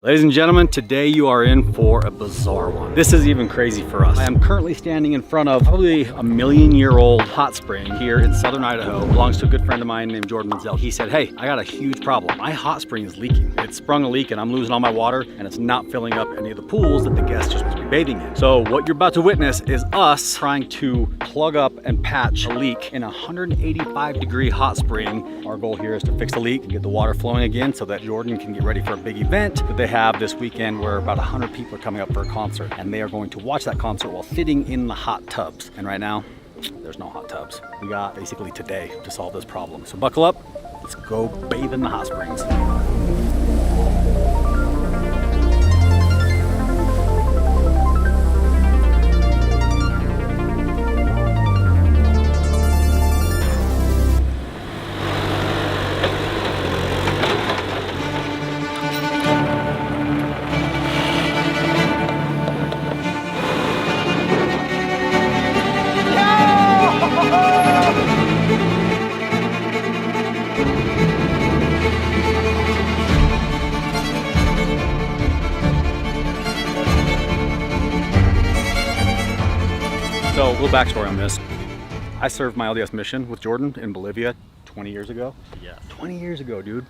Ladies and gentlemen, today you are in for a bizarre one. This is even crazy for us. I am currently standing in front of probably a million-year-old hot spring here in southern Idaho. It belongs to a good friend of mine named Jordan Menzel. He said, hey, I got a huge problem. My hot spring is leaking. It sprung a leak and I'm losing all my water and it's not filling up any of the pools that the guests are supposed to be bathing in. So what you're about to witness is us trying to plug up and patch a leak in a 185-degree hot spring. Our goal here is to fix the leak and get the water flowing again so that Jordan can get ready for a big event that they have this weekend where about 100 people are coming up for a concert and they are going to watch that concert while sitting in the hot tubs. And right now, there's no hot tubs. We got basically today to solve this problem. So buckle up, let's go bathe in the hot springs. So a little backstory on this. I served my LDS mission with Jordan in Bolivia 20 years ago. Yeah. 20 years ago, dude.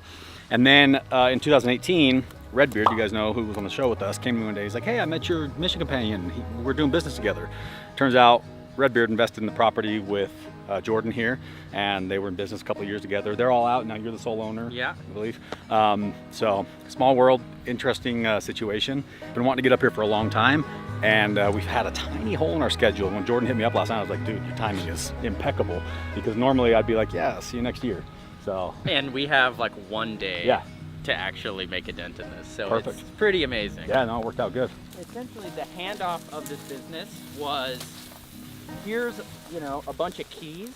And then in 2018, Redbeard, you guys know who was on the show with us, came to me one day. He's like, hey, I met your mission companion. We're doing business together. Turns out Redbeard invested in the property with Jordan here, and they were in business a couple of years together. They're all out now. You're the sole owner, yeah, I believe. So small world, interesting situation. Been wanting to get up here for a long time, and we've had a tiny hole in our schedule. When Jordan hit me up last night, I was like, dude, your timing is impeccable, because normally I'd be like, yeah, see you next year. So. And we have like one day, yeah, to actually make a dent in this. So perfect. It's pretty amazing. Yeah, no, it worked out good. Essentially, the handoff of this business was, here's, you know, a bunch of keys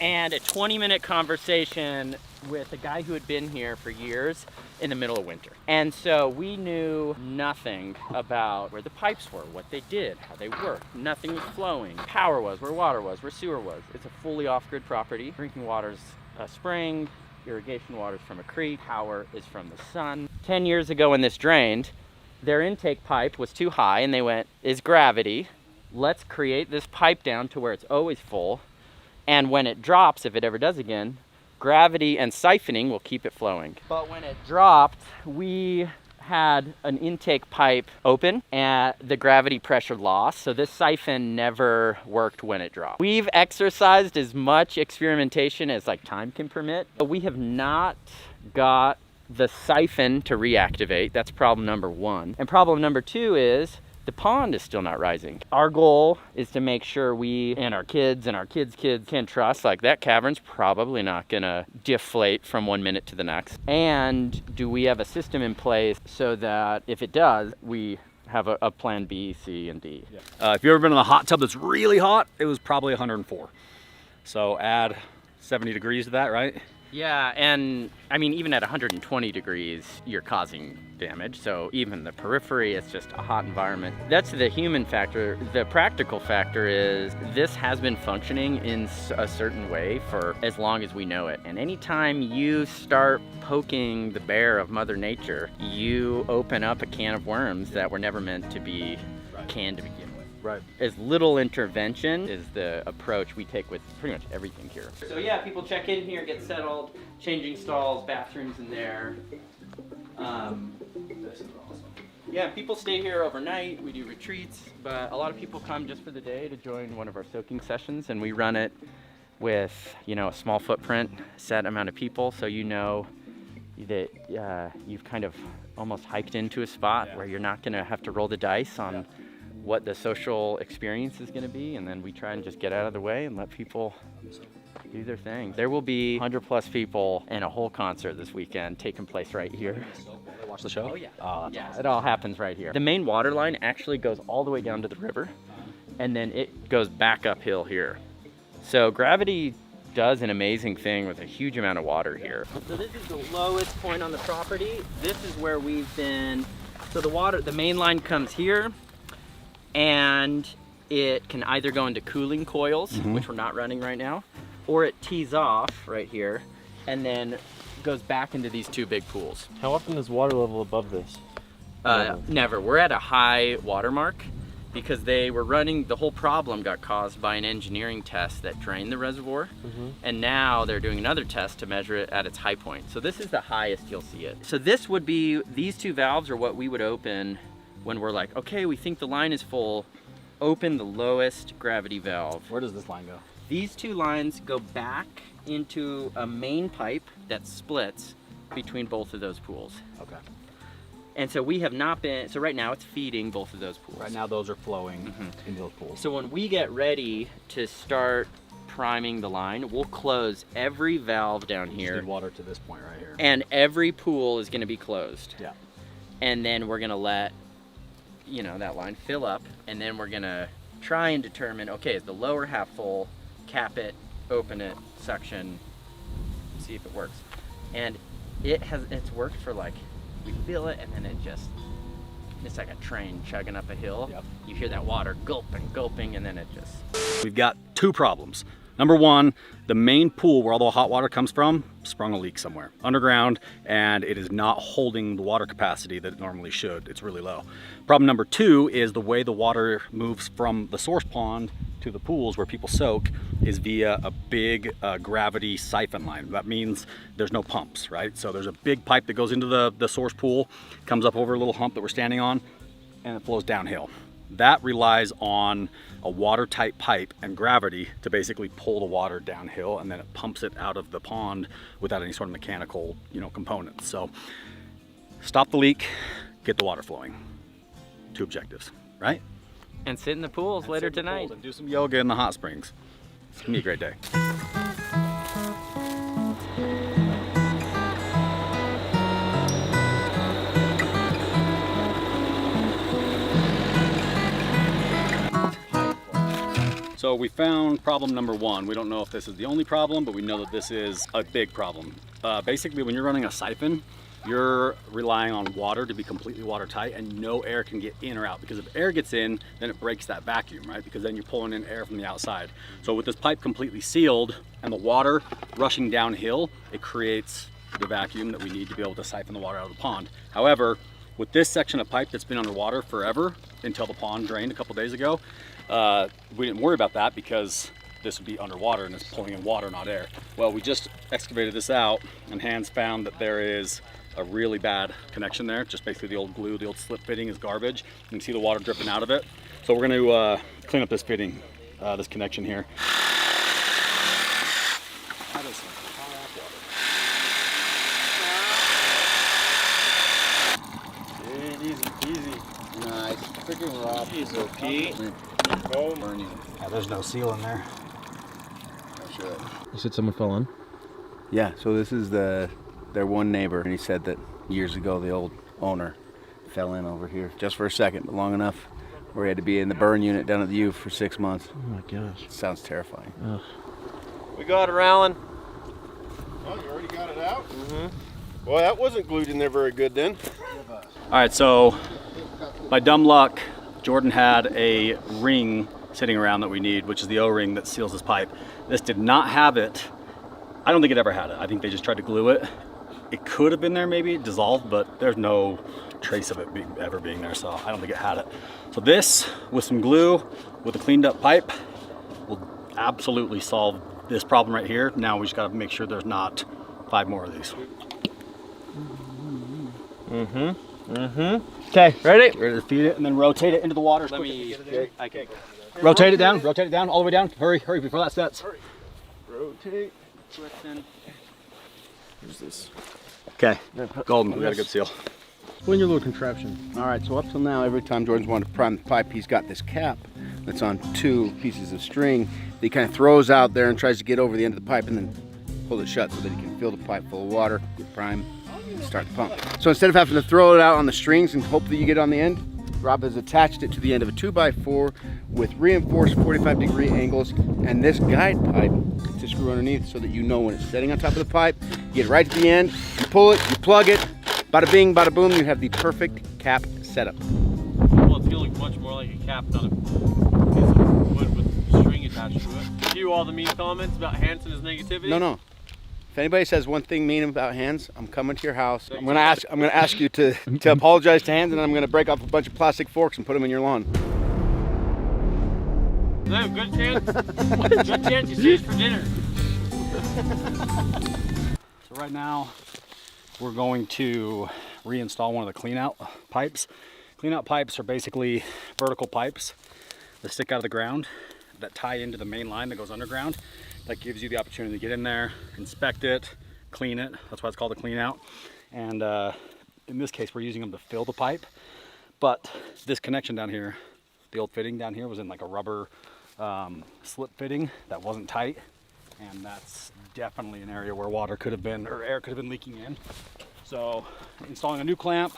and a 20-minute conversation with a guy who had been here for years in the middle of winter. And so we knew nothing about where the pipes were, what they did, how they worked. Nothing was flowing. Power was, where water was, where sewer was. It's a fully off-grid property. Drinking water's a spring, irrigation water's from a creek, power is from the sun. 10 years ago when this drained, their intake pipe was too high and they went, is gravity. Let's create this pipe down to where it's always full, and when it drops, if it ever does again, gravity and siphoning will keep it flowing. But when it dropped, we had an intake pipe open and the gravity pressure lost, so this siphon never worked when it dropped. We've exercised as much experimentation as like time can permit, but we have not got the siphon to reactivate. That's problem number one. And problem number two is the pond is still not rising. Our goal is to make sure we and our kids' kids can trust, like, that cavern's probably not gonna deflate from 1 minute to the next. And do we have a system in place so that if it does, we have a plan B, C, and D. Yeah. If you've ever been in a hot tub that's really hot, it was probably 104. So add 70 degrees to that, right? Yeah, and I mean, even at 120 degrees, you're causing damage. So even the periphery, it's just a hot environment. That's the human factor. The practical factor is this has been functioning in a certain way for as long as we know it. And anytime you start poking the bear of Mother Nature, you open up a can of worms that were never meant to be canned to begin with. Right. As little intervention is the approach we take with pretty much everything here. So yeah, people check in here, get settled, changing stalls, bathrooms in there. Yeah, people stay here overnight. We do retreats, but a lot of people come just for the day to join one of our soaking sessions, and we run it with, you know, a small footprint, set amount of people, so you know that you've kind of almost hiked into a spot where you're not gonna have to roll the dice on what the social experience is going to be, and then we try and just get out of the way and let people do their thing. There will be 100+ people and a whole concert this weekend taking place right here. Watch the show? Oh yeah. Yeah, awesome. It all happens right here. The main water line actually goes all the way down to the river, and then it goes back uphill here. So gravity does an amazing thing with a huge amount of water here. So this is the lowest point on the property. This is where we've been. So the main line comes here, and it can either go into cooling coils, which we're not running right now, or it tees off right here and then goes back into these two big pools. How often is water level above this? Never. We're at a high water mark because they were running, the whole problem got caused by an engineering test that drained the reservoir. And now they're doing another test to measure it at its high point. So this is the highest you'll see it. So this would be, these two valves are what we would open when we're like, okay, we think the line is full, open the lowest gravity valve. Where does this line go? These two lines go back into a main pipe that splits between both of those pools. Okay. And so we have not been, so right now it's feeding both of those pools. Right now those are flowing into those pools. So when we get ready to start priming the line, we'll close every valve down You here. just need water to this point right here. And every pool is gonna be closed. Yeah. And then we're gonna let, you know, that line fill up, and then we're gonna try and determine, okay, is the lower half full, cap it, open it, suction, see if it works. And it's worked for like, we feel it and then it's like a train chugging up a hill. Yep. You hear that water gulping, and then it just... We've got two problems. Number one, the main pool where all the hot water comes from sprung a leak somewhere underground, and it is not holding the water capacity that it normally should. It's really low. Problem number two is the way the water moves from the source pond to the pools where people soak is via a big gravity siphon line. That means there's no pumps, right? So there's a big pipe that goes into the source pool, comes up over a little hump that we're standing on, and it flows downhill. That relies on a watertight pipe and gravity to basically pull the water downhill, and then it pumps it out of the pond without any sort of mechanical, components. So stop the leak, get the water flowing. Two objectives, right? And sit in the pools And later sit in the tonight. pools and do some yoga in the hot springs. It's gonna be a great day. So we found problem number one. We don't know if this is the only problem, but we know that this is a big problem. Basically, when you're running a siphon, you're relying on water to be completely watertight, and no air can get in or out, because if air gets in, then it breaks that vacuum, right? Because then you're pulling in air from the outside. So with this pipe completely sealed and the water rushing downhill, it creates the vacuum that we need to be able to siphon the water out of the pond. However, with this section of pipe that's been underwater forever until the pond drained a couple days ago, we didn't worry about that because this would be underwater and it's pulling in water, not air. Well, we just excavated this out, and Hans found that there is a really bad connection there. Just basically the old glue, the old slip fitting is garbage. You can see the water dripping out of it. So we're gonna clean up this fitting, this connection here. Easy. Nice. Freaking rock. He's okay. Yeah, there's no seal in there. You said someone fell in? Yeah, so this is their one neighbor, and he said that years ago the old owner fell in over here just for a second, but long enough where he had to be in the burn unit down at the U for 6 months. Oh my gosh. Sounds terrifying. Ugh. We got her, Alan. Oh, you already got it out? Mm-hmm. Well, that wasn't glued in there very good then. All right, so by dumb luck, Jordan had a ring sitting around that we need, which is the O-ring that seals this pipe. This did not have it. I don't think it ever had it. I think they just tried to glue it. It could have been there, maybe dissolved, but there's no trace of it ever being there, so I don't think it had it. So this, with some glue, with a cleaned up pipe, will absolutely solve this problem right here. Now we just gotta make sure there's not 5 more of these. Okay, ready? Ready to feed it and then rotate it into the water. Let me, I can. Rotate it down all the way down. Hurry before that sets. Rotate. Who's this? Okay, golden, we got a good seal. Explain your little contraption. All right, so up till now, every time Jordan's wanted to prime the pipe, he's got this cap that's on 2 pieces of string that he kind of throws out there and tries to get over the end of the pipe and then pull it shut so that he can fill the pipe full of water, get prime, and start the pump. So instead of having to throw it out on the strings and hope that you get on the end, Rob has attached it to the end of a 2x4 with reinforced 45-degree angles and this guide pipe to screw underneath so that you know when it's setting on top of the pipe, you get right to the end, you pull it, you plug it, bada bing, bada boom, you have the perfect cap setup. Well, it's feeling much more like a cap, not a piece of wood with string attached to it. Cue all the mean comments about Hans and his negativity. No. If anybody says one thing mean about Hans, I'm coming to your house. I'm gonna ask you to apologize to Hans, and I'm gonna break off a bunch of plastic forks and put them in your lawn. Is that a good chance? Good chance you see for dinner. So right now, we're going to reinstall one of the clean out pipes. Clean out pipes are basically vertical pipes that stick out of the ground that tie into the main line that goes underground. That gives you the opportunity to get in there, inspect it, clean it. That's why it's called a clean out. And in this case, we're using them to fill the pipe. But this connection down here, the old fitting down here was in like a rubber slip fitting that wasn't tight. And that's definitely an area where water could have been, or air could have been leaking in. So installing a new clamp,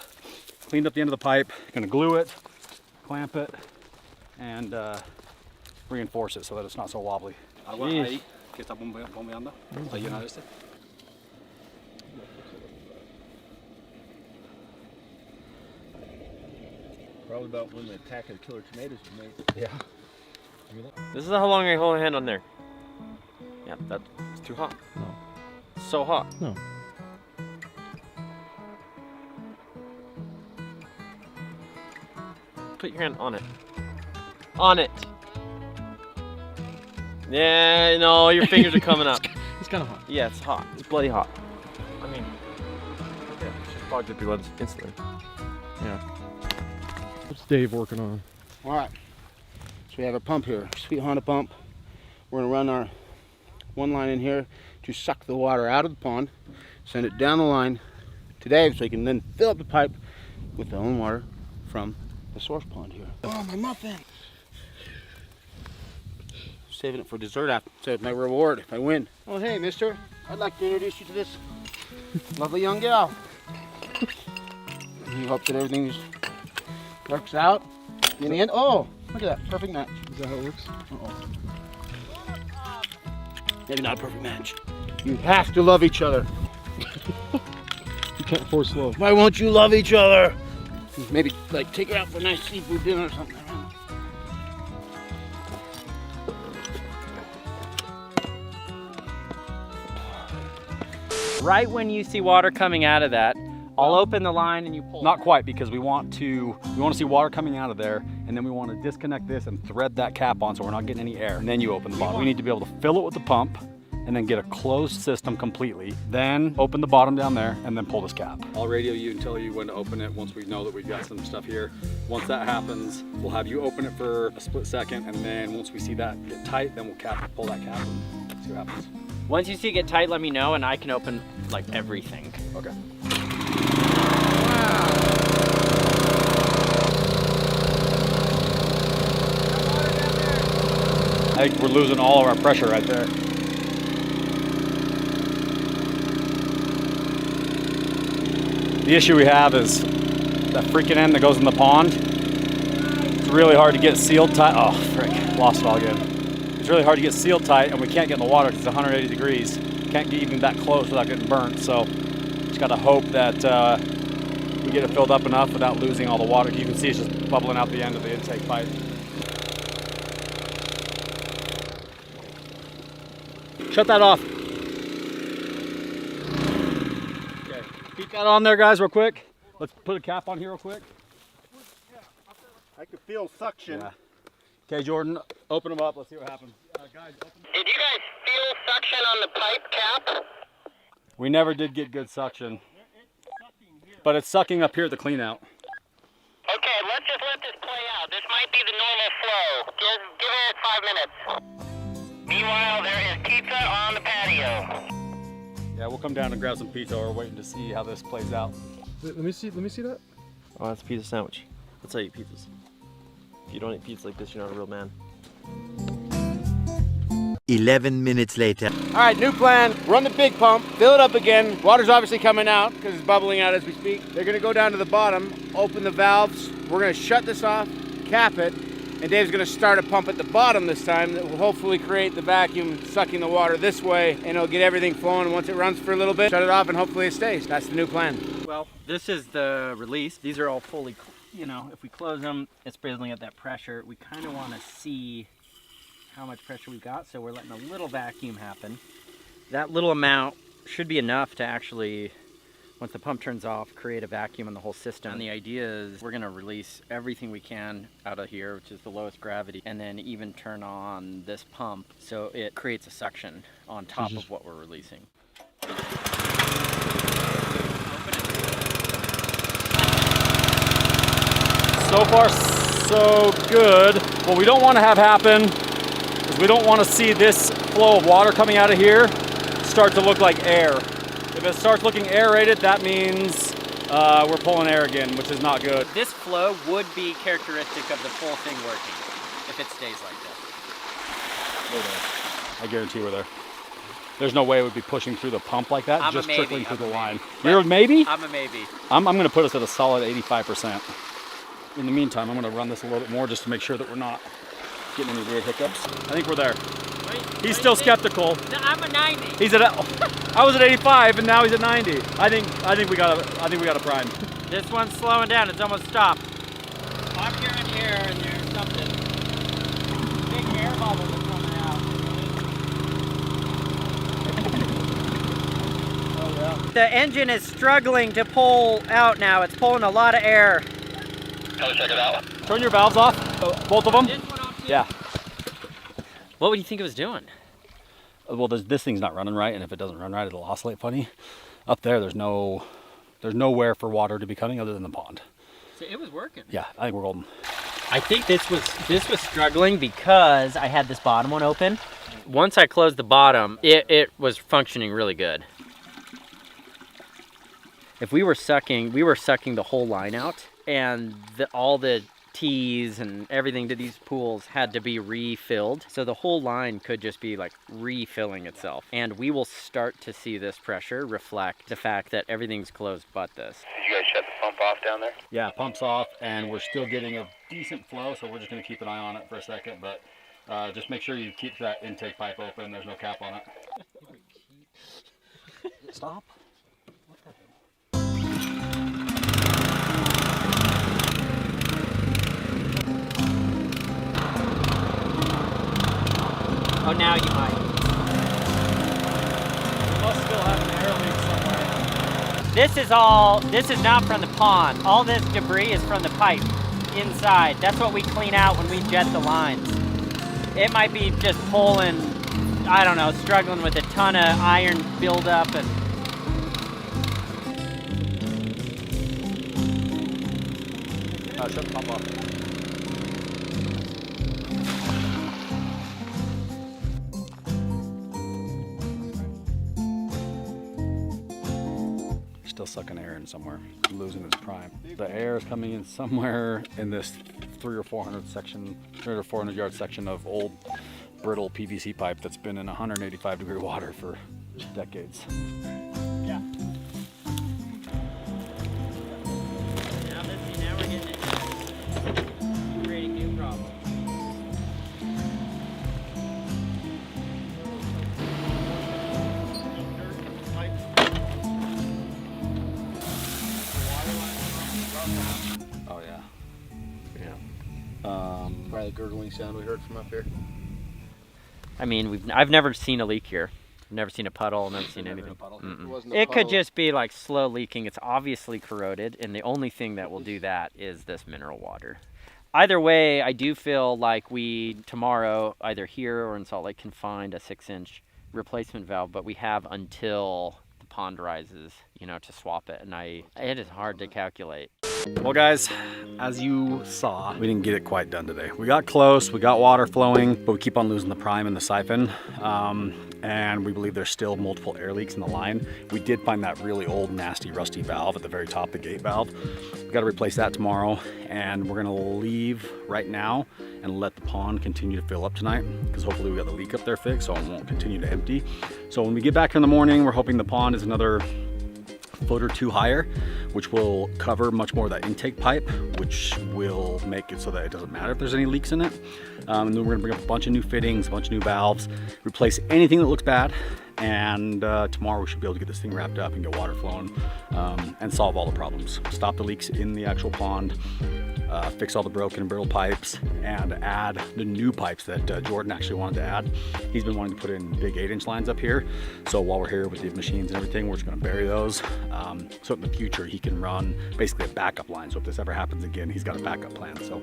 cleaned up the end of the pipe, gonna glue it, clamp it, and reinforce it so that it's not so wobbly. Jeez. Probably about when the Attack of the Killer Tomatoes was made. Yeah. This is how long I hold a hand on there. Yeah, that's too hot. No. So hot. No. Put your hand on it. On it. Yeah, no, your fingers are coming up. It's kind of hot. Yeah, it's hot. It's bloody hot. I mean, yeah, should probably dip your lens instantly. Yeah. What's Dave working on? All right. So we have a pump here, Sweet Honda pump. We're gonna run our one line in here to suck the water out of the pond, send it down the line to Dave so he can then fill up the pipe with the own water from the source pond here. Oh, my muffin! Saving it for dessert after. So it's my reward if I win. Oh, hey, mister. I'd like to introduce you to this lovely young gal. We hope that everything just works out in the end. Oh, look at that. Perfect match. Is that how it works? Uh-oh. Maybe not a perfect match. You have to love each other. You can't force love. Why won't you love each other? Maybe like take her out for a nice seafood dinner or something. Right when you see water coming out of that, I'll open the line and you pull. Not quite, because we want to see water coming out of there, and then we want to disconnect this and thread that cap on so we're not getting any air. And then you open the bottom. We need to be able to fill it with the pump and then get a closed system completely. Then open the bottom down there and then pull this cap. I'll radio you and tell you when to open it once we know that we've got some stuff here. Once that happens, we'll have you open it for a split second, and then once we see that get tight, then we'll pull that cap and see what happens. Once you see it get tight, let me know and I can open like everything. Okay. I think we're losing all of our pressure right there. The issue we have is that freaking end that goes in the pond. It's really hard to get sealed tight. Oh, frick, lost it all again. It's really hard to get sealed tight, and we can't get in the water because it's 180 degrees. Can't get even that close without getting burnt. So just gotta hope that we get it filled up enough without losing all the water. You can see it's just bubbling out the end of the intake pipe. Shut that off. Okay, keep that on there, guys, real quick. Let's put a cap on here real quick. I could feel suction. Yeah. Okay, Jordan, open them up. Let's see what happens. Guys, open. Did you guys feel suction on the pipe cap? We never did get good suction, but it's sucking up here at the clean out. Okay, let's just let this play out. This might be the normal flow. Give it 5 minutes. Meanwhile, there is pizza on the patio. Yeah, we'll come down and grab some pizza. We're waiting to see how this plays out. Let me see that. Oh, that's a pizza sandwich. That's how you eat pizzas. If you don't eat pizza like this, you're not a real man. 11 minutes later. All right, new plan. Run the big pump, fill it up again. Water's obviously coming out because it's bubbling out as we speak. They're gonna go down to the bottom, open the valves. We're gonna shut this off, cap it, and Dave's gonna start a pump at the bottom this time that will hopefully create the vacuum sucking the water this way, and it'll get everything flowing. Once it runs for a little bit, shut it off, and hopefully it stays. That's the new plan. Well, this is the release. These are all fully, you know, if we close them, it's building up that pressure. We kind of want to see how much pressure we got, so we're letting a little vacuum happen. That little amount should be enough to actually, once the pump turns off, create a vacuum in the whole system. And the idea is we're gonna release everything we can out of here, which is the lowest gravity, and then even turn on this pump so it creates a suction on top of what we're releasing. So far, so good. What we don't want to have happen is we don't want to see this flow of water coming out of here start to look like air. If it starts looking aerated, that means we're pulling air again, which is not good. This flow would be characteristic of the full thing working if it stays like this. I guarantee we're there. There's no way it would be pushing through the pump like that, I'm just a maybe. trickling through I'm the a line. maybe. You're a maybe? I'm a maybe. I'm going to put us at a solid 85%. In the meantime, I'm going to run this a little bit more just to make sure that we're not getting any weird hiccups. I think we're there. He's still skeptical. No, I'm a 90. He's at I was at 85 and now he's at 90. I think we got a prime. This one's slowing down. It's almost stopped. I'm hearing air and there's something. Big air bubble that's coming out. Oh yeah. The engine is struggling to pull out now. It's pulling a lot of air. Check it out. Turn your valves off, both of them. This one off too? Yeah. What would you think it was doing? Well, this thing's not running right, and if it doesn't run right, it'll oscillate funny. Up there, there's nowhere for water to be coming other than the pond. So it was working. Yeah, I think we're golden. I think this was struggling because I had this bottom one open. Once I closed the bottom, it was functioning really good. If we were sucking the whole line out, and all the tees and everything to these pools had to be refilled. So the whole line could just be like refilling itself. And we will start to see this pressure reflect the fact that everything's closed but this. Did you guys shut the pump off down there? Yeah, pump's off, and we're still getting a decent flow, so we're just going to keep an eye on it for a second, but just make sure you keep that intake pipe open. There's no cap on it. Stop. Oh, now you might. We must still have an air leak somewhere. This is not from the pond. All this debris is from the pipe inside. That's what we clean out when we jet the lines. It might be just pulling, I don't know, struggling with a ton of iron buildup and Shut the pump off. Still sucking air in somewhere, losing its prime. The air is coming in somewhere in this 300 or 400 yard section of old brittle PVC pipe that's been in 185-degree water for decades. yeah. Now we're getting it. Creating new problems. Oh yeah. Probably the gurgling sound we heard from up here. I mean, I've never seen a leak here. I've never seen a puddle, never seen anything. It could just be like slow leaking. It's obviously corroded, and the only thing that will do that is this mineral water. Either way, I do feel like we, tomorrow, either here or in Salt Lake, can find a 6-inch replacement valve, but we have until the pond rises, you know, to swap it, and it is hard to calculate. Well guys, as you saw, we didn't get it quite done today. We got close, we got water flowing, but we keep on losing the prime and the siphon. And we believe there's still multiple air leaks in the line. We did find that really old, nasty, rusty valve at the very top, the gate valve. We got to replace that tomorrow, and we're gonna leave right now and let the pond continue to fill up tonight, because hopefully we got the leak up there fixed, so it won't continue to empty. So when we get back in the morning, we're hoping the pond is another foot or two higher, which will cover much more of that intake pipe, which will make it so that it doesn't matter if there's any leaks in it. And then we're gonna bring up a bunch of new fittings, a bunch of new valves, replace anything that looks bad, and tomorrow we should be able to get this thing wrapped up and get water flowing, and solve all the problems. Stop the leaks in the actual pond, fix all the broken and brittle pipes, and add the new pipes that Jordan actually wanted to add. He's been wanting to put in big 8-inch lines up here. So while we're here with the machines and everything, we're just gonna bury those. So in the future, he can run basically a backup line. So if this ever happens again, he's got a backup plan. So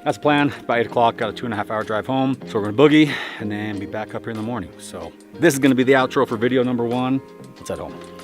that's the plan. By 8 o'clock, got a 2.5-hour drive home. So we're gonna boogie and then be back up here in the morning. So this is gonna be the outro for video number 1. Let's head home.